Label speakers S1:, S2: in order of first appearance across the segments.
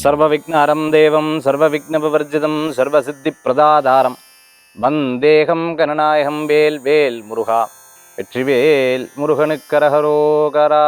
S1: சர்வவிக்னஹரம் தேவம் சர்வவிக்னவிவர்ஜிதம் சர்வசித்திப்பிரதாதாரம் வந்தேகம் கணநாயகம் வேல் வேல் முருகா வெற்றிவேல் முருகனுக்கரகரோகரா.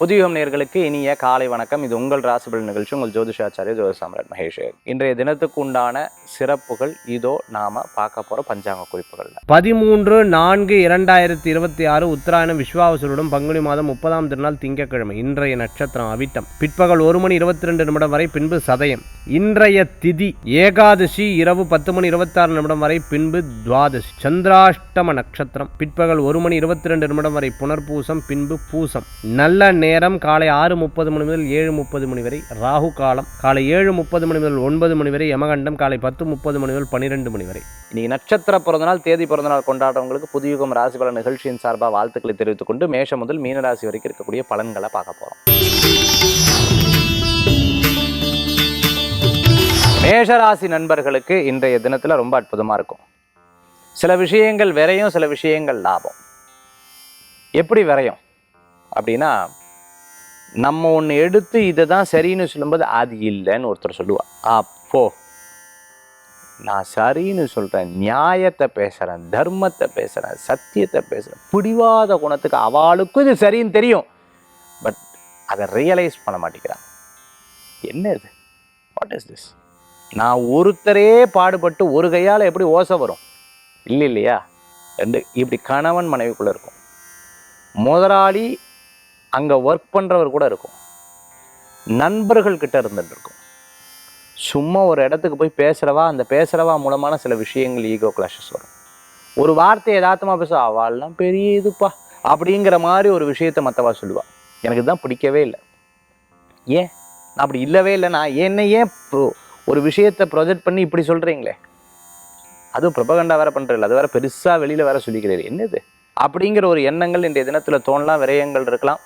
S1: புதியுகம் நேயர்களுக்கு இனிய காலை வணக்கம். இது உங்கள் ராசிபலன் நிகழ்ச்சி. உங்கள் ஜோதிஷாச்சாரிய ஜோதிசாம்ராட் மகேஷ். இன்றைய தினத்துக்கு உண்டான சிறப்புகள் இதோ நாம பார்க்க போற பஞ்சாங்க குறிப்புகள்.
S2: 13/4/2026 உத்தராயணம் விஸ்வாவசுருடன் பங்குனி மாதம் 30ஆம் திருநாள் திங்கட்கிழமை. இன்றைய நட்சத்திரம் அவிட்டம். பிற்பகல் 1:22 வரை, பின்பு சதயம். இன்றைய திதி ஏகாதசி இரவு 10:26 வரை, பின்பு துவாதசி. சந்திராஷ்டம நட்சத்திரம் பிற்பகல் 1:22 வரை, புனர்பூசம், பின்பு பூசம். நல்ல நேரம் காலை 6:30 முதல் 7:30 வரை. ராகு காலம் காலை 7:30 முதல் 9 வரை. யமகண்டம் காலை 10:30 முதல் 12 வரை.
S1: இன்னைக்கு நட்சத்திர பிறந்தநாள், தேதி பிறந்தநாள் கொண்டாடுறவங்களுக்கு புதியுகம் ராசிபலன் நிகழ்ச்சியின் சார்பாக வாழ்த்துக்களை தெரிவித்துக் கொண்டு மேஷம் முதல் மீனராசி வரைக்கும் இருக்கக்கூடிய பலன்களை பார்க்க போறோம். மேஷராசி நண்பர்களுக்கு இன்றைய தினத்துல ரொம்ப அற்புதமா இருக்கும். சில விஷயங்கள் விரையும், சில விஷயங்கள் லாபம். எப்படி விரையும் அப்படின்னா, நம்ம ஒன்று எடுத்து இதை தான் சரின்னு சொல்லும்போது அது இல்லைன்னு ஒருத்தர் சொல்லுவா. அப்போ நான் சரின்னு சொல்கிறேன், நியாயத்தை பேசுகிறேன், தர்மத்தை பேசுகிறேன், சத்தியத்தை பேசுகிறேன், பிடிவாத குணத்துக்கு அவளுக்கும் இது சரின்னு தெரியும். பட் அதை ரியலைஸ் பண்ண மாட்டேங்கிறான். என்ன இது? What is this? நான் ஒருத்தரே பாடுபட்டு ஒரு கையால் எப்படி ஓசை வரும்? இல்லையா? ரெண்டு இப்படி கணவன் மனைவிக்குள்ளே இருக்கும். முதலாளி அங்கே ஒர்க் பண்ணுறவர் கூட இருக்கும். நண்பர்கள் கிட்ட இருந்துட்டு இருக்கும். சும்மா ஒரு இடத்துக்கு போய் பேசுகிறவா, அந்த பேசுகிறவா மூலமான சில விஷயங்கள் ஈகோ கிளாஷஸ் வரும். ஒரு வார்த்தை யதார்த்தமாக பேச, அவள்லாம் பெரிய இதுப்பா அப்படிங்கிற மாதிரி ஒரு விஷயத்தை மற்றவா சொல்லுவாள். எனக்கு இதுதான் பிடிக்கவே இல்லை. ஏன் நான் அப்படி இல்லவே இல்லை, நான் ஏன் ஒரு விஷயத்தை ப்ரொஜெக்ட் பண்ணி இப்படி சொல்கிறீங்களே, அதுவும் பிரபகண்டா வேற பண்ணுறதில்ல, அது வேற பெருசாக வெளியில் வேற சொல்லிக்கிறீங்க, என்னது அப்படிங்கிற ஒரு எண்ணங்கள் இன்றைய தினத்தில் தோணலாம். விரயங்கள் இருக்கலாம்.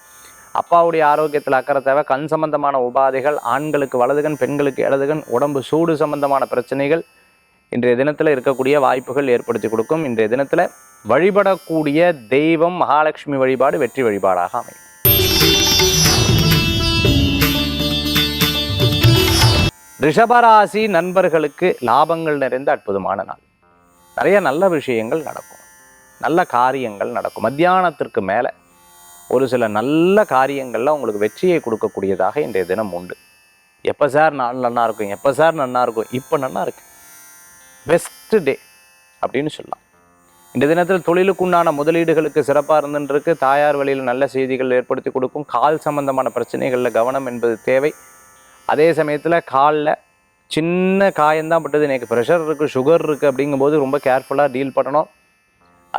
S1: அப்பாவுடைய ஆரோக்கியத்தில் அக்கறை தேவை. கண் சம்பந்தமான உபாதைகள், ஆண்களுக்கு வலதுகன், பெண்களுக்கு இடதுகன், உடம்பு சூடு சம்பந்தமான பிரச்சனைகள் இன்றைய தினத்தில் இருக்கக்கூடிய வாய்ப்புகள் ஏற்படுத்தி கொடுக்கும். இன்றைய தினத்தில் வழிபடக்கூடிய தெய்வம் மகாலட்சுமி வழிபாடு வெற்றி வழிபாடாக அமையும். ரிஷபராசி நண்பர்களுக்கு லாபங்கள் நிறைந்த அற்புதமான நாள். நிறைய நல்ல விஷயங்கள் நடக்கும், நல்ல காரியங்கள் நடக்கும். மத்தியானத்திற்கு மேலே ஒரு சில நல்ல காரியங்களில் உங்களுக்கு வெற்றியை கொடுக்கக்கூடியதாக இன்றைய தினம் உண்டு. எப்போ சார் நாள் நல்லா இருக்கும், எப்போ சார் நல்லா இருக்கும், இப்போ நல்லா இருக்கு, பெஸ்ட் டே அப்படின்னு சொல்லலாம். இந்த தினத்தில் தொழிலுக்குண்டான முதலீடுகளுக்கு சிறப்பாக இருந்துருக்கு. தாயார் வழியில் நல்ல செய்திகள் ஏற்படுத்தி கொடுக்கும். கால் சம்பந்தமான பிரச்சனைகளில் கவனம் என்பது தேவை. அதே சமயத்தில் காலில் சின்ன காயந்தான் பட்டது, எனக்கு ப்ரெஷர் இருக்குது, சுகர் இருக்குது அப்படிங்கும்போது ரொம்ப கேர்ஃபுல்லாக டீல் பண்ணணும்.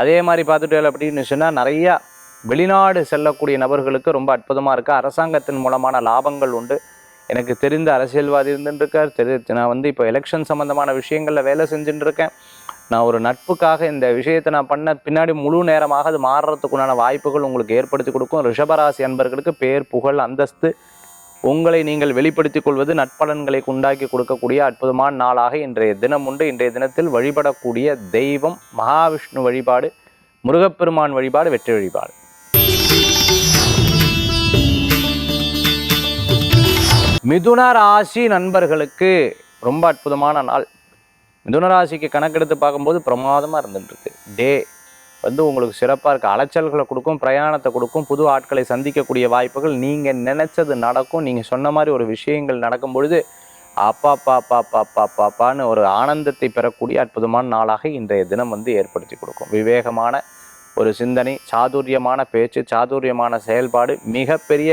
S1: அதே மாதிரி பார்த்துட்டு அப்படின்னு சொன்னால் நிறையா வெளிநாடு செல்லக்கூடிய நபர்களுக்கு ரொம்ப அற்புதமாக இருக்குது. அரசாங்கத்தின் மூலமான லாபங்கள் உண்டு. எனக்கு தெரிந்த அரசியல்வாதி இருந்துட்டுருக்கார். நான் இப்போ எலெக்ஷன் சம்மந்தமான விஷயங்களில் வேலை செஞ்சுட்டு இருக்கேன். நான் ஒரு நட்புக்காக இந்த விஷயத்தை நான் பண்ண பின்னாடி முழு நேரமாக அது மாறுறதுக்குண்டான வாய்ப்புகள் உங்களுக்கு ஏற்படுத்தி கொடுக்கும். ரிஷபராசி அன்பர்களுக்கு பேர், புகழ், அந்தஸ்து, உங்களை நீங்கள் வெளிப்படுத்திக் கொள்வது நட்பலன்களை உண்டாக்கி கொடுக்கக்கூடிய அற்புதமான நாளாக இன்றைய தினம் உண்டு. இன்றைய தினத்தில் வழிபடக்கூடிய தெய்வம் மகாவிஷ்ணு வழிபாடு, முருகப்பெருமான் வழிபாடு வெற்றி வழிபாடு. மிதுன ராசி நண்பர்களுக்கு ரொம்ப அற்புதமான நாள். மிதுன ராசிக்கு கணக்கெடுத்து பார்க்கும்போது பிரமாதமாக இருந்துட்டுருக்கு. டே உங்களுக்கு சிறப்பாக இருக்குது. அலைச்சல்களை கொடுக்கும், பிரயாணத்தை கொடுக்கும், புது ஆட்களை சந்திக்கக்கூடிய வாய்ப்புகள், நீங்கள் நினச்சது நடக்கும். நீங்கள் சொன்ன மாதிரி ஒரு விஷயங்கள் நடக்கும் பொழுது அப்பாப்பான்னு ஒரு ஆனந்தத்தை பெறக்கூடிய அற்புதமான நாளாக இன்றைய தினம் ஏற்படுத்தி கொடுக்கும். விவேகமான ஒரு சிந்தனை, சாதுரியமான பேச்சு, சாதுரியமான செயல்பாடு மிகப்பெரிய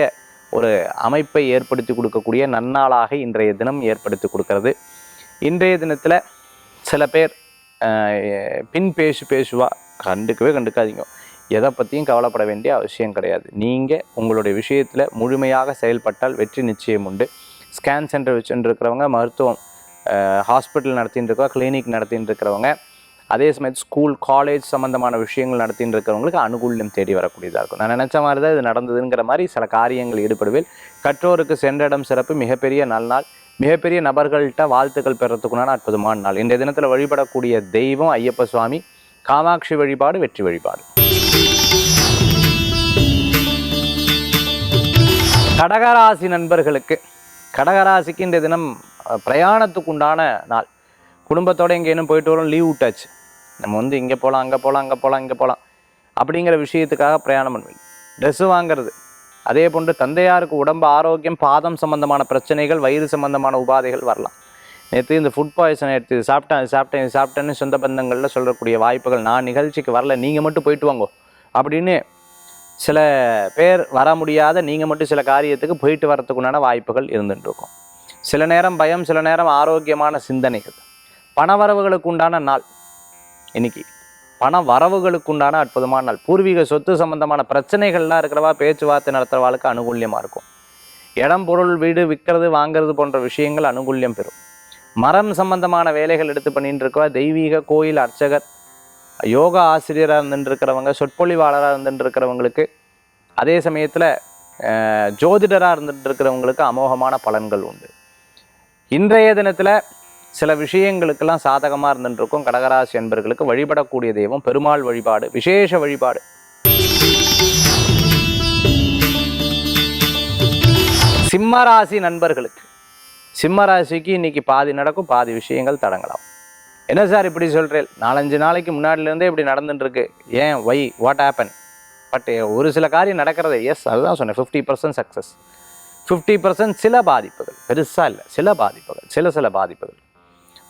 S1: ஒரு அமைப்பை ஏற்படுத்தி கொடுக்கக்கூடிய நன்னாளாக இன்றைய தினம் ஏற்படுத்தி கொடுக்கறது. இன்றைய தினத்தில் சில பேர் பின் பேசுவா, கண்டுக்காதீங்க. எதை பற்றியும் கவலைப்பட வேண்டிய அவசியம் கிடையாது. நீங்கள் உங்களுடைய விஷயத்தில் முழுமையாக செயல்பட்டால் வெற்றி நிச்சயம் உண்டு. ஸ்கேன் சென்டர் வச்சுட்டு இருக்கிறவங்க, மருத்துவம் ஹாஸ்பிட்டல் நடத்தின்னு இருக்கிறவங்க, கிளினிக் நடத்தின்னு இருக்கிறவங்க, அதே சமயத்தில் ஸ்கூல் காலேஜ் சம்மந்தமான விஷயங்கள் நடத்தின்னு இருக்கிறவங்களுக்கு அனுகூல்யம் தேடி வரக்கூடியதாக இருக்கும். நான் நினச்ச மாதிரி தான் இது நடந்ததுங்கிற மாதிரி சில காரியங்கள் ஈடுபடுவேன். கற்றோருக்கு சென்ற இடம் சிறப்பு. மிகப்பெரிய நல்நாள். மிகப்பெரிய நபர்கள்ட்ட வாழ்த்துக்கள் பெறத்துக்குண்டான அற்புதமான நாள். இன்றைய தினத்தில் வழிபடக்கூடிய தெய்வம் ஐயப்ப சுவாமி, காமாட்சி வழிபாடு வெற்றி வழிபாடு. கடகராசி நண்பர்களுக்கு கடகராசிக்கு இந்த தினம் பிரயாணத்துக்கு உண்டான நாள். குடும்பத்தோடு எங்கேயும் போயிட்டு வரோம், லீவ் விட்டாச்சு, நம்ம வந்து இங்கே போகலாம் அங்கே போகலாம் அங்கே போகலாம் இங்கே போகலாம் அப்படிங்கிற விஷயத்துக்காக பிரயாணம் பண்ணுவீங்க. ட்ரெஸ்ஸு வாங்கிறது, அதே போன்று தந்தையாருக்கு உடம்பு ஆரோக்கியம், பாதம் சம்பந்தமான பிரச்சனைகள், வயிறு சம்பந்தமான உபாதைகள் வரலாம். நேற்று இந்த ஃபுட் பாய்சன் எடுத்து இது சாப்பிட்டேன்னு சொந்த பந்தங்களில் சொல்லக்கூடிய வாய்ப்புகள். நான் நிகழ்ச்சிக்கு வரல, நீங்கள் மட்டும் போயிட்டு வாங்கோ அப்படின்னு சில பேர் வர முடியாத, நீங்கள் மட்டும் சில காரியத்துக்கு போயிட்டு வரத்துக்குண்டான வாய்ப்புகள் இருந்துட்டு இருக்கும். சில நேரம் பயம், சில நேரம் ஆரோக்கியமான சிந்தனைகள். பணவரவுகளுக்கு உண்டான நாள் இன்னைக்கு. பண வரவுகளுக்கு உண்டான அற்புதமான நாள். பூர்வீக சொத்து சம்பந்தமான பிரச்சனைகள்லாம் இருக்கிறவா பேச்சுவார்த்தை நடத்துகிறவாளுக்கு அனுகூல்யமாக இருக்கும். இடம் பொருள் வீடு விற்கிறது வாங்கிறது போன்ற விஷயங்கள் அனுகூல்யம் பெறும். மரம் சம்பந்தமான வேலைகள் எடுத்து பண்ணிட்டு இருக்கவா, தெய்வீக கோயில் அர்ச்சகர், யோகா ஆசிரியராக இருந்துட்டு இருக்கிறவங்க, சொற்பொழிவாளராக இருந்துட்டு இருக்கிறவங்களுக்கு, அதே சமயத்தில் ஜோதிடராக இருந்துட்டு இருக்கிறவங்களுக்கு அமோகமான பலன்கள் உண்டு. இன்றைய தினத்தில் சில விஷயங்களுக்கெல்லாம் சாதகமாக இருந்துட்டு இருக்கும். கடகராசி என்பர்களுக்கு வழிபடக்கூடிய தெய்வம் பெருமாள் வழிபாடு, விசேஷ வழிபாடு. சிம்மராசி நண்பர்களுக்கு, சிம்மராசிக்கு இன்னைக்கு பாதி நடக்கும், பாதி விஷயங்கள் தடங்கலாம். என்ன சார் இப்படி சொல்கிறேன், 4-5 நாளைக்கு முன்னாடிலேருந்தே இப்படி நடந்துட்டு இருக்கு, ஏன், வை, வாட் ஹேப்பன்? பட் ஒரு சில காரியம் நடக்கிறது, எஸ், அதுதான் சொன்னேன், 50% சக்ஸஸ், 50% சில பாதிப்புகள், பெருசாக இல்லை, சில பாதிப்புகள், சில பாதிப்புகள்.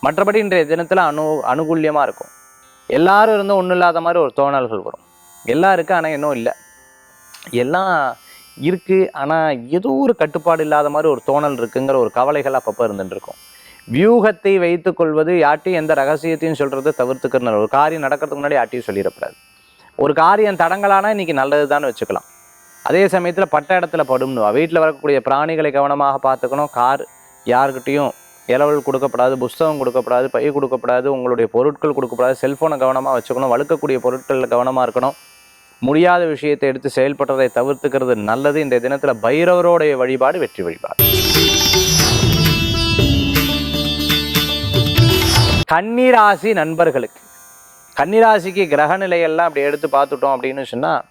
S1: மற்றபடி இன்றைய தினத்தில் அனுகூல்யமாக இருக்கும். எல்லாரும் இருந்தும் ஒன்றும் இல்லாத மாதிரி ஒரு தோணல்கள் வரும். எல்லாம் இருக்குது ஆனால் இன்னும் இல்லை, எல்லாம் இருக்குது ஆனால் ஏதோ ஒரு கட்டுப்பாடு இல்லாத மாதிரி ஒரு தோணல் இருக்குங்கிற ஒரு கவலைகள் அப்பப்போ இருந்துட்டு இருக்கும். வியூகத்தை வைத்து கொள்வது, யார்ட்டையும் எந்த ரகசியத்தையும் சொல்கிறது தவிர்த்துக்கிறன. ஒரு காரியம் நடக்கிறதுக்கு முன்னாடி யார்ட்டையும் சொல்லிடக்கூடாது. ஒரு காரியம் தடங்கலானா இன்றைக்கி நல்லது தான் வச்சுக்கலாம். அதே சமயத்தில் பட்ட இடத்துல படும்னு, வீட்டில் வரக்கூடிய பிராணிகளை கவனமாக பார்த்துக்கணும். கார் யாருக்கிட்டையும் இலவல் கொடுக்கப்படாது, புஸ்தகம் கொடுக்கப்படாது, பை கொடுக்கப்படாது, உங்களுடைய பொருட்கள் கொடுக்கப்படாது, செல்ஃபோனை கவனமாக வச்சுக்கணும். வழுக்கக்கூடிய பொருட்களில் கவனமாக இருக்கணும். முடியாத விஷயத்தை எடுத்து செயல்படுறதை தவிர்த்துக்கிறது நல்லது. இந்த தினத்தில் பைரவரோடைய வழிபாடு வெற்றி வழிபாடு. கன்னிராசி நண்பர்களுக்கு, கன்னிராசிக்கு கிரக நிலையெல்லாம் அப்படி எடுத்து பார்த்துட்டோம் அப்படின்னு சொன்னால்,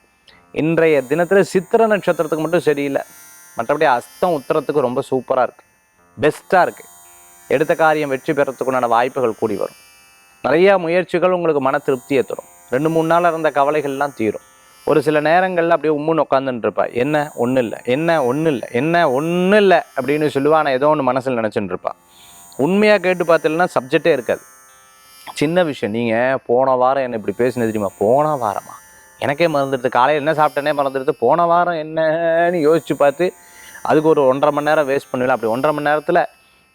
S1: இன்றைய தினத்தில் சித்திர நட்சத்திரத்துக்கு மட்டும் சரியில்லை, மற்றபடி அஸ்தம் உத்தரத்துக்கு ரொம்ப சூப்பராக இருக்குது, பெஸ்ட்டாக இருக்குது. எடுத்த காரியம் வெற்றி பெறத்துக்குண்டான வாய்ப்புகள் கூடி வரும். நிறையா முயற்சிகள் உங்களுக்கு மன திருப்தியை தரும். 2-3 நாள் இருந்த கவலைகள்லாம் தீரும். ஒரு சில நேரங்களில் அப்படியே உம்முன்னு உட்காந்துட்டு இருப்பா, என்ன ஒன்றும் இல்லை, என்ன ஒன்றும் இல்லை, என்ன ஒன்றும் இல்லை அப்படின்னு சொல்லுவா. ஆனால் ஏதோ ஒன்று மனசில் நினச்சிட்டு இருப்பா. உண்மையாக கேட்டு பார்த்தீங்கன்னா சப்ஜெக்டே இருக்காது. சின்ன விஷயம், நீங்கள் போன வாரம் என்ன இப்படி பேசினது தெரியுமா, போன வாரமா, எனக்கே மறந்துடுது, காலையில் என்ன சாப்பிட்டேனே மறந்துடுது, போன வாரம் என்னன்னு யோசித்து பார்த்து அதுக்கு ஒரு 1.5 மணி நேரம் வேஸ்ட் பண்ணுவீங்க. அப்படி 1.5 மணி நேரத்தில்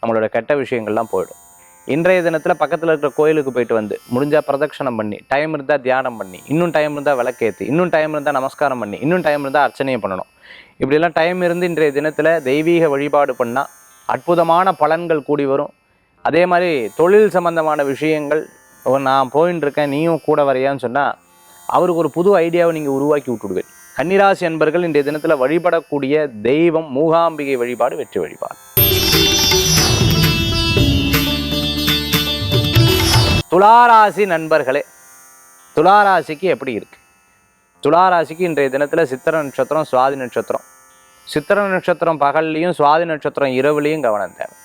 S1: நம்மளோட கெட்ட விஷயங்கள்லாம் போயிடும். இன்றைய தினத்தில் பக்கத்தில் இருக்கிற கோயிலுக்கு போயிட்டு வந்து முடிஞ்சால் பிரதட்சணம் பண்ணி, டைம் இருந்தால் தியானம் பண்ணி, இன்னும் டைம் இருந்தால் விளக்கேற்றி, இன்னும் டைம் இருந்தால் நமஸ்காரம் பண்ணி, இன்னும் டைம் இருந்தால் அர்ச்சனையை பண்ணணும். இப்படிலாம் டைம் இருந்து இன்றைய தினத்தில் தெய்வீக வழிபாடு பண்ணால் அற்புதமான பலன்கள் கூடி வரும். அதே மாதிரி தொழில் சம்பந்தமான விஷயங்கள், நான் போயின்னு இருக்கேன் நீயும் கூட வரையான்னு சொன்னால் அவருக்கு ஒரு புது ஐடியாவை நீங்கள் உருவாக்கி விட்டுடுவேன். கன்னிராசி என்பர்கள் இன்றைய தினத்தில் வழிபடக்கூடிய தெய்வம் மூகாம்பிகை வழிபாடு வெற்றி வழிபாடு. துளாராசி நண்பர்களே, துளாராசிக்கு எப்படி இருக்கு? துளாராசிக்கு இன்றைய தினத்தில் சித்திர நட்சத்திரம், சுவாதி நட்சத்திரம். சித்திர நட்சத்திரம் பகல்லையும், சுவாதி நட்சத்திரம் இரவுலையும் கவனம் தேவை.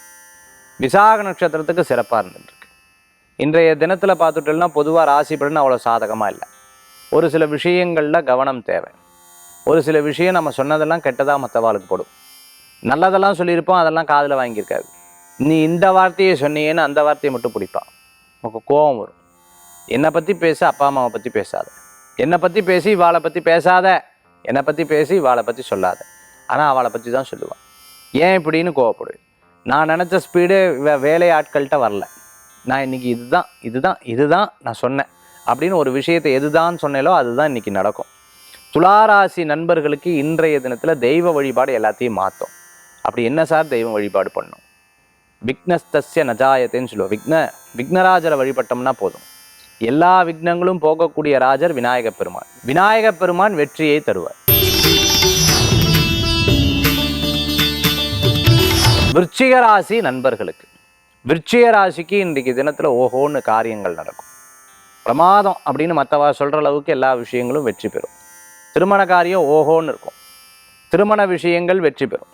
S1: விசாக நட்சத்திரத்துக்கு சிறப்பாக இருந்துருக்கு. இன்றைய தினத்தில் பார்த்துட்டோம்னா பொதுவாக ராசி பலன் அவ்வளோ சாதகமாக இல்லை. ஒரு சில விஷயங்களில் கவனம் தேவை. ஒரு சில விஷயம் நம்ம சொன்னதெல்லாம் கெட்டதாக மற்றவாளுக்கு போடும். நல்லதெல்லாம் சொல்லியிருப்போம், அதெல்லாம் காதில் வாங்கியிருக்காது. நீ இந்த வார்த்தையை சொன்னீங்கன்னு அந்த வார்த்தையை மட்டும் பிடிப்பான். உனக்கு கோபம் வரும். என்னை பற்றி பேச, அப்பா அம்மாவை பற்றி பேசாத, என்னை பற்றி பேசி இவாளை பற்றி பேசாத, என்னை பற்றி பேசி இவாளை பற்றி சொல்லாத, ஆனால் அவளை பற்றி தான் சொல்லுவான். ஏன் இப்படின்னு கோவப்படுவேன். நான் நினச்ச ஸ்பீடு வேலை ஆட்கள்கிட்ட வரல. நான் இன்றைக்கி இதுதான் நான் சொன்னேன் அப்படின்னு ஒரு விஷயத்தை எதுதான் சொன்னேலோ அதுதான் இன்றைக்கி நடக்கும். துளாராசி நண்பர்களுக்கு இன்றைய தினத்தில் தெய்வ வழிபாடு எல்லாத்தையும் மாற்றும். அப்படி என்ன சார் தெய்வ வழிபாடு பண்ணும்? விக்னஸ்தஸ்ய நஜாயத்தைன்னு சொல்லுவோம். விக்னராஜரை வழிபட்டோம்னா போதும். எல்லா விக்னங்களும் போகக்கூடிய ராஜர் விநாயக பெருமான். விநாயக பெருமான் வெற்றியை தருவார். விருச்சிக ராசி நண்பர்களுக்கு, விருச்சிக ராசிக்கு இன்றைக்கு தினத்தில் ஓஹோன்னு காரியங்கள் நடக்கும். பிரமாதம் அப்படின்னு மற்றவா சொல்கிற அளவுக்கு எல்லா விஷயங்களும் வெற்றி பெறும். திருமண காரியம் ஓஹோன்னு இருக்கும். திருமண விஷயங்கள் வெற்றி பெறும்.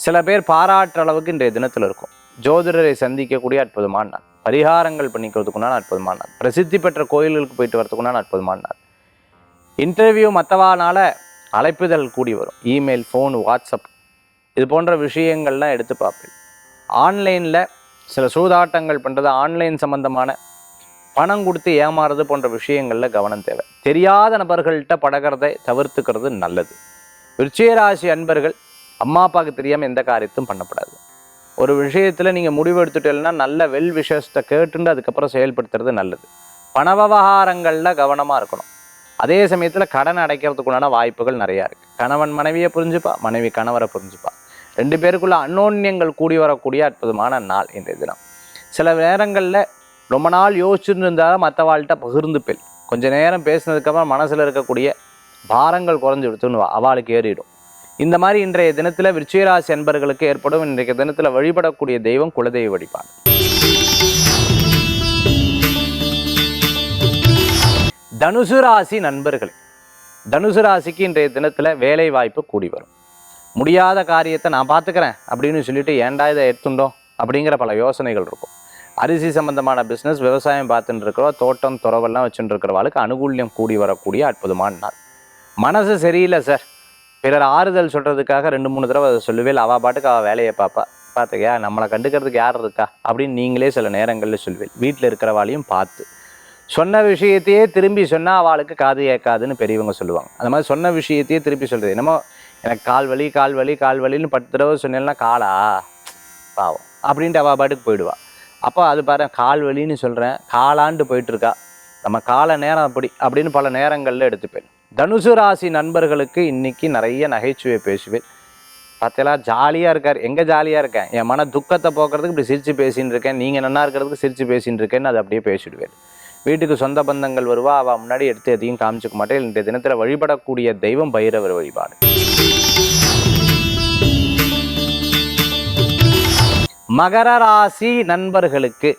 S1: சில பேர் பாராட்டுற அளவுக்கு இன்றைய தினத்தில் இருக்கும். ஜோதிடரை சந்திக்கக்கூடிய அற்புதமான நாள். பரிகாரங்கள் பண்ணிக்கிறதுக்குண்டான அற்புதமான நாள். பிரசித்தி பெற்ற கோயில்களுக்கு போயிட்டு வரதுக்குண்டான அற்புதமான நாள். இன்டர்வியூ மற்றவானால அழைப்புதல் கூடி வரும். இமெயில், ஃபோன், வாட்ஸ்அப் இது போன்ற விஷயங்கள்லாம் எடுத்து பார்ப்பேன். ஆன்லைனில் சில சூதாட்டங்கள் பண்ணுறது, ஆன்லைன் சம்மந்தமான பணம் கொடுத்து ஏமாறுறது போன்ற விஷயங்களில் கவனம் தேவை. தெரியாத நபர்கள்ட்ட பழகிறதை தவிர்த்துக்கிறது நல்லது. விருச்சிகராசி அன்பர்கள், அம்மா அப்பாவுக்கு தெரியாமல் எந்த காரியத்தையும் பண்ணப்படாது. ஒரு விஷயத்தில் நீங்கள் முடிவு எடுத்துட்டீங்கன்னா நல்ல வெல் விஷயத்தை கேட்டுண்டு அதுக்கப்புறம் செயல்படுத்துறது நல்லது. பண விவகாரங்களில் கவனமாக இருக்கணும். அதே சமயத்தில் கடன் அடைக்கிறதுக்குண்டான வாய்ப்புகள் நிறையா இருக்குது. கணவன் மனைவியை புரிஞ்சுப்பா, மனைவி கணவரை புரிஞ்சுப்பா. 2 பேருக்குள்ள அந்யோன்யங்கள் கூடி வரக்கூடிய அற்புதமான நாள் இன்றைய தினம். சில நேரங்களில் ரொம்ப நாள் யோசிச்சுட்டு இருந்தாலும் மற்றவாள்கிட்ட பகிர்ந்துப்பேன். கொஞ்சம் நேரம் பேசினதுக்கப்புறம் மனசில் இருக்கக்கூடிய பாரங்கள் குறைஞ்சி விடுத்துன்னு அவளுக்கு ஏறிடும். இந்த மாதிரி இன்றைய தினத்தில் விருச்சிகராசி அன்பர்களுக்கு ஏற்படும். இன்றைய தினத்தில் வழிபடக்கூடிய தெய்வம் குலதெய்வ வழிபாடு. தனுசு ராசி நண்பர்களே, தனுசு ராசிக்கு இன்றைய தினத்தில் வேலை வாய்ப்பு கூடி வரும். முடியாத காரியத்தை நான் பார்த்துக்கிறேன் அப்படின்னு சொல்லிட்டு ஏன்டா இதை எடுத்துட்டோம் அப்படிங்கிற பல யோசனைகள் இருக்கும். அரிசி சம்பந்தமான பிஸ்னஸ், விவசாயம் பார்த்துட்டு இருக்கிறவா, தோட்டம் துறவெல்லாம் வச்சுட்டு இருக்கிறவாளுக்கு அனுகூல்யம் கூடி வரக்கூடிய அற்புதமான நாள். மனசு சரியில்லை சார், பிறர் ஆறுதல் சொல்கிறதுக்காக 2-3 தடவை அதை சொல்லுவேன். அவள் பாட்டுக்கு அவள் வேலையை பார்த்துக்கையா, நம்மளை கண்டுக்கிறதுக்கு யார் இருக்கா அப்படின்னு நீங்களே சில நேரங்களில் சொல்லுவேன். வீட்டில் இருக்கிறவாளையும் பார்த்து சொன்ன விஷயத்தையே திரும்பி சொன்னால் அவளுக்கு காது ஏற்காதுன்னு பெரியவங்க சொல்லுவாங்க. அந்த மாதிரி சொன்ன விஷயத்தையே திருப்பி சொல்கிறது. என்னமோ எனக்கு கால் வலின்னு 10 தடவை சொன்னேன்னா காலா பாவம் அப்படின்ட்டு அவள் பாட்டுக்கு போயிடுவாள். அப்போ அது பாரு, கால் வலின்னு சொல்கிறேன், காலாண்டு போயிட்டுருக்கா, நம்ம கால நேரம் அப்படின்னு பல நேரங்களில் எடுத்துப்பேன். தனுசு ராசி நண்பர்களுக்கு இன்றைக்கி நிறைய நகைச்சுவை பேசுவேன். பார்த்தெல்லாம் ஜாலியாக இருக்கார். எங்கே ஜாலியாக இருக்கேன், என் மன துக்கத்தை போக்குறதுக்கு இப்படி சிரித்து பேசின்னு இருக்கேன், நீங்கள் நல்லா இருக்கிறதுக்கு சிரித்து பேசின்னு இருக்கேன்னு அதை அப்படியே பேசிடுவேன். வீட்டுக்கு சொந்த பந்தங்கள் வருவா, அவள் முன்னாடி எடுத்து எதையும் காமிச்சிக்க மாட்டேன். இன்றைய தினத்தில் வழிபடக்கூடிய தெய்வம் பைரவர் வழிபாடு. மகர ராசி நண்பர்களுக்கு,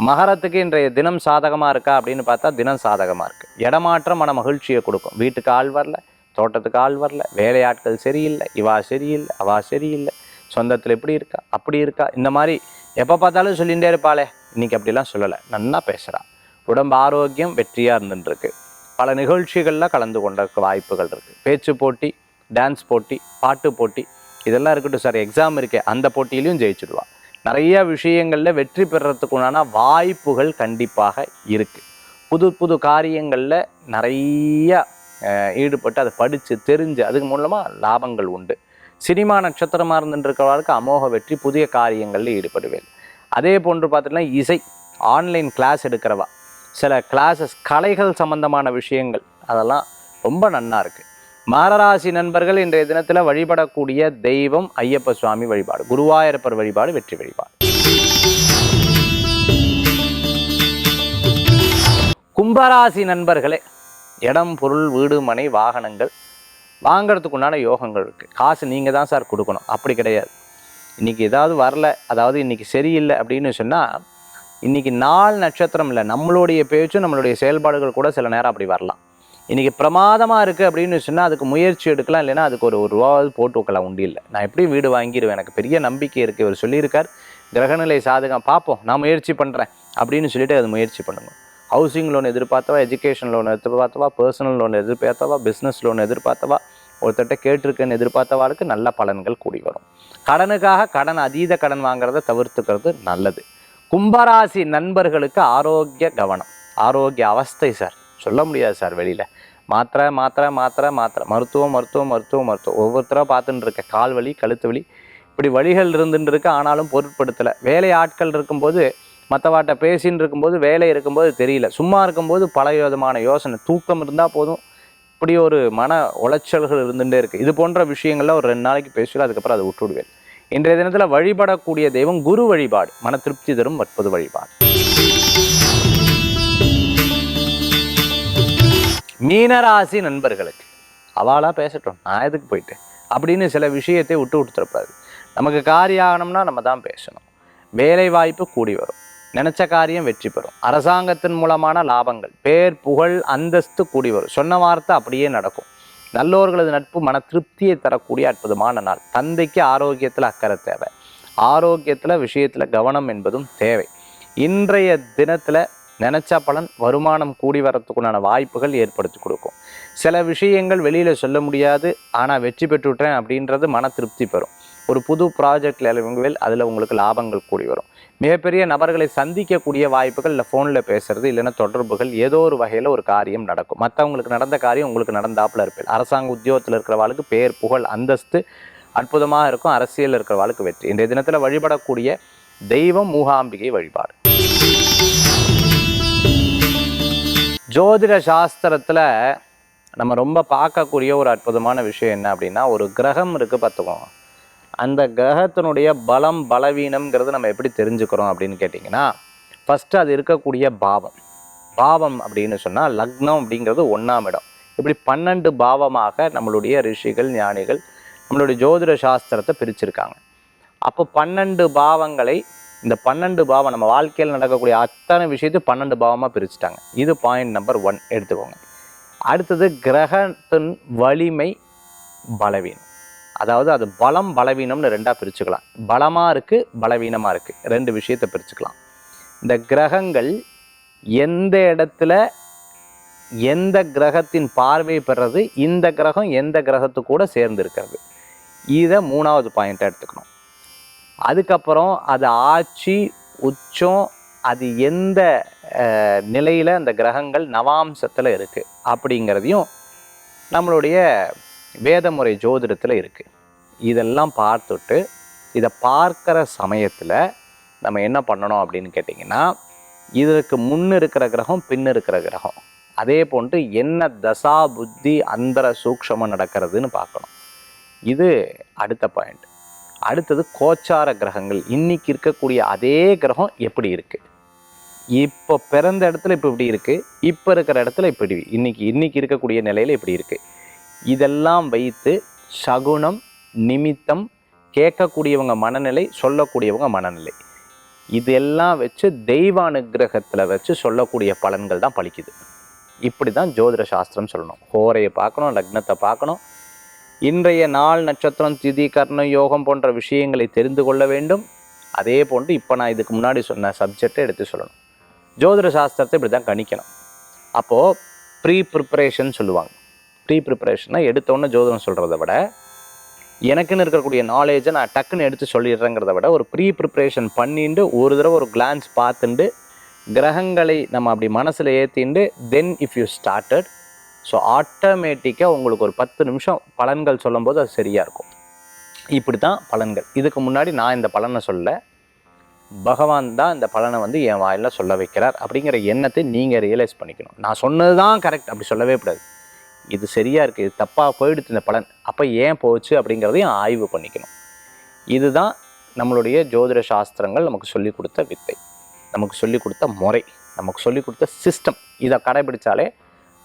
S1: மகரத்துக்கு இன்றைய தினம் சாதகமாக இருக்கா அப்படின்னு பார்த்தா தினம் சாதகமாக இருக்குது. இடமாற்றம் மன மகிழ்ச்சியை கொடுக்கும். வீட்டுக்கு ஆள் வரல, தோட்டத்துக்கு ஆள் வரல, வேலையாட்கள் சரியில்லை, இவா சரியில்லை, அவா சரியில்லை, சொந்தத்தில் எப்படி இருக்கா அப்படி இருக்கா, இந்த மாதிரி எப்போ பார்த்தாலும் சொல்லிகிட்டே இருப்பாளே. இன்றைக்கி அப்படிலாம் சொல்லலை, நன்னா பேசுகிறா. உடம்பு ஆரோக்கியம் வெற்றியாக இருந்துட்டுருக்கு. பல நிகழ்ச்சிகளில் கலந்து கொண்டதுக்கு வாய்ப்புகள் இருக்குது. பேச்சு போட்டி, டான்ஸ் போட்டி, பாட்டு போட்டி இதெல்லாம் இருக்கட்டும் சார், எக்ஸாம் இருக்கே அந்த போட்டியிலையும் ஜெயிச்சுடுவா. நிறைய விஷயங்களில் வெற்றி பெறத்துக்குண்டான வாய்ப்புகள் கண்டிப்பாக இருக்குது. புது புது காரியங்களில் நிறைய ஈடுபட்டு அதை படித்து தெரிஞ்சு அதுக்கு மூலமாக லாபங்கள் உண்டு. சினிமா நட்சத்திரமாக இருந்துருக்கிறவர்களுக்கு அமோக வெற்றி, புதிய காரியங்களில் ஈடுபடுவேன். அதே போன்று பார்த்திங்கன்னா இசை, ஆன்லைன் கிளாஸ் எடுக்கிறவா, சில கிளாஸஸ், கலைகள் சம்பந்தமான விஷயங்கள் அதெல்லாம் ரொம்ப நன்னா இருக்குது. மகராசி நண்பர்கள் இன்றைய தினத்தில் வழிபடக்கூடிய தெய்வம் ஐயப்ப சுவாமி வழிபாடு, குருவாயூரப்பர் வழிபாடு வெற்றி வழிபாடு. கும்பராசி நண்பர்களே, இடம், பொருள், வீடு, மனை, வாகனங்கள் வாங்கிறதுக்கு உண்டான யோகங்கள் இருக்குது. காசு நீங்கள் தான் சார் கொடுக்கணும், அப்படி கிடையாது. இன்றைக்கி ஏதாவது வரல, அதாவது இன்றைக்கி சரியில்லை அப்படின்னு சொன்னால் இன்றைக்கி நாள் நட்சத்திரம் இல்லை, நம்மளுடைய பேச்சும் நம்மளுடைய செயல்பாடுகள் கூட சில நேரம் அப்படி வரலாம். இன்றைக்கி பிரமாதமாக இருக்குது அப்படின்னு சொன்னால் அதுக்கு முயற்சி எடுக்கலாம், இல்லைன்னா அதுக்கு ஒரு ரூபாவது போட்டு வைக்கலாம். உண்டு இல்லை, நான் எப்படியும் வீடு வாங்கிடுவேன், எனக்கு பெரிய நம்பிக்கை இருக்குது, இவர் சொல்லியிருக்கார், கிரகநிலை சாதகம், பார்ப்போம், நான் முயற்சி பண்ணுறேன் அப்படின்னு சொல்லிட்டு அது முயற்சி பண்ணுங்க. ஹவுசிங் லோன் எதிர்பார்த்தவா, எஜுகேஷன் லோன் எதிர்பார்த்தவா, பர்சனல் லோன் எதிர்பார்த்தவா, பிஸ்னஸ் லோன் எதிர்பார்த்தவா, ஒருத்தட்ட கேட்டிருக்கேன்னு எதிர்பார்த்தவாளுக்கு நல்ல பலன்கள் கூடி வரும். கடனுக்காக அதீத கடன் வாங்குறத தவிர்த்துக்கிறது நல்லது. கும்பராசி நண்பர்களுக்கு ஆரோக்கிய கவனம், ஆரோக்கிய அவஸ்தை சார் சொல்ல முடியாது சார். வெளியில் மாத்திரை மருத்துவம் ஒவ்வொருத்தராக பார்த்துட்டு இருக்க, கால் வலி, கழுத்து வலி, இப்படி வழிகள் இருந்துட்டு இருக்கு. ஆனாலும் பொருட்படுத்தலை. வேலை ஆட்கள் இருக்கும்போது, மற்றவாட்ட பேசின்னு இருக்கும்போது, வேலை இருக்கும்போது தெரியல, சும்மா இருக்கும்போது பல விதமான யோசனை, தூக்கம் இருந்தால் போதும், இப்படி ஒரு மன உளைச்சல்கள் இருந்துகிட்டே இருக்குது. இது போன்ற விஷயங்கள்ல ஒரு 2 நாளைக்கு பேசுவேன், அதுக்கப்புறம் அதை விட்டுவிடுவேன். இன்றைய தினத்தில் வழிபடக்கூடிய தெய்வம் குரு வழிபாடு, மன திருப்தி தரும் அற்புத வழிபாடு. மீனராசி நண்பர்களுக்கு, அவளாக பேசட்டும், நான் எதுக்கு போயிட்டு அப்படின்னு சில விஷயத்தை விட்டு கொடுத்துருப்பாரு. நமக்கு காரியம் ஆகணும்னா நம்ம தான் பேசணும். வேலை வாய்ப்பு கூடி வரும், நினச்ச காரியம் வெற்றி பெறும், அரசாங்கத்தின் மூலமான லாபங்கள், பேர் புகழ் அந்தஸ்து கூடி வரும், சொன்ன வார்த்தை அப்படியே நடக்கும். நல்லோர்களது நட்பு மன திருப்தியை தரக்கூடிய அற்புதமான நாள். தந்தைக்கு ஆரோக்கியத்தில் அக்கறை தேவை. ஆரோக்கியத்தில் விஷயத்தில் கவனம் என்பதும் தேவை. இன்றைய தினத்தில் நினச்ச பலன் வருமானம் கூடி வரத்துக்குண்டான வாய்ப்புகள் ஏற்படுத்தி கொடுக்கும். சில விஷயங்கள் வெளியில் சொல்ல முடியாது, ஆனால் வெற்றி பெற்றுவிட்டேன் அப்படின்றது மன திருப்தி பெறும். ஒரு புது ப்ராஜெக்டில் இறங்குவேல், அதில் உங்களுக்கு லாபங்கள் கூடி வரும். மிகப்பெரிய நபர்களை சந்திக்கக்கூடிய வாய்ப்புகள், இல்லை ஃபோனில் பேசுறது, இல்லைன்னா தொடர்புகள், ஏதோ ஒரு வகையில் ஒரு காரியம் நடக்கும். மற்றவங்களுக்கு நடந்த காரியம் உங்களுக்கு நடந்தாப்புல இருப்பேன். அரசாங்க உத்தியோகத்தில் இருக்கிறவாளுக்கு பேர் புகழ் அந்தஸ்து அற்புதமாக இருக்கும். அரசியல் இருக்கிறவாளுக்கு வெற்றி. இன்றைய தினத்தில் வழிபடக்கூடிய தெய்வம் மூகாம்பிகை வழிபாடு. ஜோதிட சாஸ்திரத்தில் நம்ம ரொம்ப பார்க்கக்கூடிய ஒரு அற்புதமான விஷயம் என்ன அப்படின்னா, ஒரு கிரகம் இருக்குது பார்த்துக்கோங்க. அந்த கிரகத்தினுடைய பலம் பலவீனம்ங்கிறது நம்ம எப்படி தெரிஞ்சுக்கிறோம் அப்படின்னு கேட்டிங்கன்னா, ஃபஸ்ட்டு அது இருக்கக்கூடிய பாவம் அப்படின்னு சொன்னால் லக்னம் அப்படிங்கிறது 1ஆம் இடம். இப்படி 12 பாவமாக நம்மளுடைய ரிஷிகள் ஞானிகள் நம்மளுடைய ஜோதிட சாஸ்திரத்தை பிரிச்சிருக்காங்க. அப்போ 12 பாவங்களை, இந்த 12 பாவம் நம்ம வாழ்க்கையில் நடக்கக்கூடிய அத்தனை விஷயத்தையும் 12 பாவமாக பிரிச்சுட்டாங்க. இது பாயிண்ட் நம்பர் 1 எடுத்துக்கோங்க. அடுத்தது கிரகத்தின் வலிமை பலவீனம். அதாவது அது பலம் பலவீனம்னு 2ஆக பிரிச்சுக்கலாம். பலமாக இருக்குது, பலவீனமாக இருக்குது, 2 விஷயத்தை பிரிச்சுக்கலாம். இந்த கிரகங்கள் எந்த இடத்துல எந்த கிரகத்தின் பார்வை பெறது, இந்த கிரகம் எந்த கிரகத்து கூட சேர்ந்து இருக்கிறது, இதை 3வது பாயிண்ட்டாக எடுத்துக்கணும். அதுக்கப்புறம் அது ஆட்சி உச்சம், அது எந்த நிலையில் அந்த கிரகங்கள் நவாம்சத்தில் இருக்குது அப்படிங்கிறதையும் நம்மளுடைய வேதமுறை ஜோதிடத்தில் இருக்குது. இதெல்லாம் பார்த்துட்டு இதை பார்க்குற சமயத்தில் நம்ம என்ன பண்ணணும் அப்படின்னு கேட்டிங்கன்னா, இதற்கு முன் இருக்கிற கிரகம் பின் இருக்கிற கிரகம், அதே போன்று என்ன தசா புத்தி அந்தர சூக்ஷமாக நடக்கிறதுன்னு பார்க்கணும். இது அடுத்த பாயிண்ட். அடுத்தது கோச்சார கிரகங்கள். இன்றைக்கி இருக்கக்கூடிய அதே கிரகம் எப்படி இருக்குது, இப்போ பிறந்த இடத்துல இப்போ இப்படி இருக்குது, இப்போ இருக்கிற இடத்துல இப்படி இன்னைக்கு இருக்கக்கூடிய நிலையில் இப்படி இருக்குது. இதெல்லாம் வைத்து சகுனம் நிமித்தம், கேட்கக்கூடியவங்க மனநிலை, சொல்லக்கூடியவங்க மனநிலை, இதெல்லாம் வச்சு தெய்வ அனுகிரகத்தில் வச்சு சொல்லக்கூடிய பலன்கள் தான் பலிக்குது. இப்படி தான் ஜோதிட சாஸ்திரம் சொல்லணும். ஹோரையை பார்க்கணும், லக்னத்தை பார்க்கணும், இன்றைய நாள் நட்சத்திரம் திதி கர்ண யோகம் போன்ற விஷயங்களை தெரிந்து கொள்ள வேண்டும். அதே போன்று இப்போ நான் இதுக்கு முன்னாடி சொன்ன சப்ஜெக்டை எடுத்து சொல்லணும். ஜோதிட சாஸ்திரத்தை இப்படி தான் கணிக்கணும். அப்போது ப்ரீ ப்ரிப்பரேஷன் சொல்லுவாங்க. ப்ரீ ப்ரிப்பரேஷனாக எடுத்தோன்னே ஜோதிடம் சொல்கிறத விட, எனக்குன்னு இருக்கக்கூடிய நாலேஜை நான் டக்குன்னு எடுத்து சொல்லிடுறேங்கிறத விட, ஒரு ப்ரீ ப்ரிப்பரேஷன் பண்ணிட்டு ஒரு தடவை ஒரு கிளான்ஸ் பார்த்துட்டு கிரகங்களை நம்ம அப்படி மனசில் ஏற்றிண்டு then if you started, so ஆட்டோமேட்டிக்காக உங்களுக்கு ஒரு 10 நிமிஷம் பலன்கள் சொல்லும்போது அது சரியாக இருக்கும். இப்படி தான் பலன்கள். இதுக்கு முன்னாடி நான் இந்த பலனை சொல்ல, பகவான் தான் இந்த பலனை என் வாயில் சொல்ல வைக்கிறார் அப்படிங்கிற எண்ணத்தை நீங்கள் ரியலைஸ் பண்ணிக்கணும். நான் சொன்னது தான் கரெக்ட் அப்படி சொல்லவே கூடாது. இது சரியாக இருக்குது, இது தப்பாக போயிடுச்சு இந்த பலன், அப்போ ஏன் போச்சு அப்படிங்கிறதையும் ஆய்வு பண்ணிக்கணும். இதுதான் நம்மளுடைய ஜோதிட சாஸ்திரங்கள் நமக்கு சொல்லிக் கொடுத்த வித்தை, நமக்கு சொல்லிக் கொடுத்த முறை, நமக்கு சொல்லிக் கொடுத்த சிஸ்டம். இதை கடைபிடித்தாலே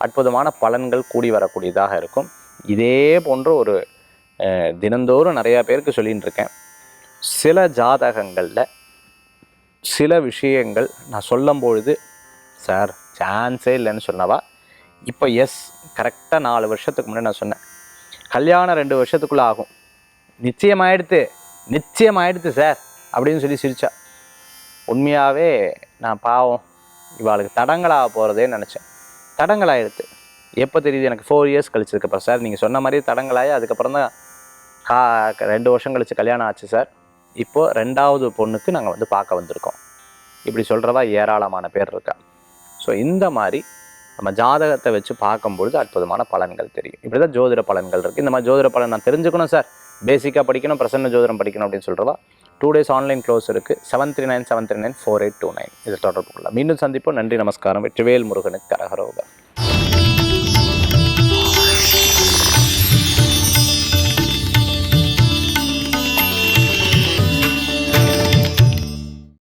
S1: அற்புதமான பலன்கள் கூடி வரக்கூடியதாக இருக்கும். இதே போன்ற ஒரு தினந்தோறும் நிறையா பேருக்கு சொல்லின்னு இருக்கேன். சில ஜாதகங்களில் சில விஷயங்கள் நான் சொல்லும் பொழுது, சார் சான்ஸே இல்லைன்னு சொன்னவா இப்போ எஸ் கரெக்டாக 4 வருஷத்துக்கு முன்னாடி நான் சொன்னேன், கல்யாணம் 2 வருஷத்துக்குள்ளே ஆகும், நிச்சயமாயிடுத்து சார் அப்படின்னு சொல்லி சிரிச்சா. உண்மையாகவே நான் பாவம் இவாளுக்கு தடங்களாக போகிறதே நினச்சேன். தடங்களாகிடுது. எப்போ தெரியுது எனக்கு? 4 இயர்ஸ் கழிச்சதுக்கப்புறம். சார் நீங்கள் சொன்ன மாதிரி தடங்களாகி அதுக்கப்புறம் தான் 2 வருஷம் கழித்து கல்யாணம் ஆச்சு சார். இப்போது 2வது பொண்ணுக்கு நாங்கள் பார்க்க வந்திருக்கோம். இப்படி சொல்கிறவா ஏராளமான பேர் இருக்கா. ஸோ இந்த மாதிரி நம்ம ஜாதகத்தை வச்சு பார்க்கும்பொழுது அற்புதமான பலன்கள் தெரியும். இப்படி தான் ஜோதிட பலன்கள் இருக்குது. இந்த மாதிரி ஜோதிட பலன் நான் தெரிஞ்சுக்கணும் சார், பேசிக்காக படிக்கணும், பிரசன்ன ஜோதிடம் படிக்கணும் அப்படின்னு சொல்கிறவா 2 days ஆன்லைன் க்ளோஸ் இருக்குது. 7397394829 இதை தொடர்பு கொள்ளலாம். மீண்டும் சந்திப்போம். நன்றி, நமஸ்காரம். வெற்றிவேல் முருகனுக்கு கரகரோகர்.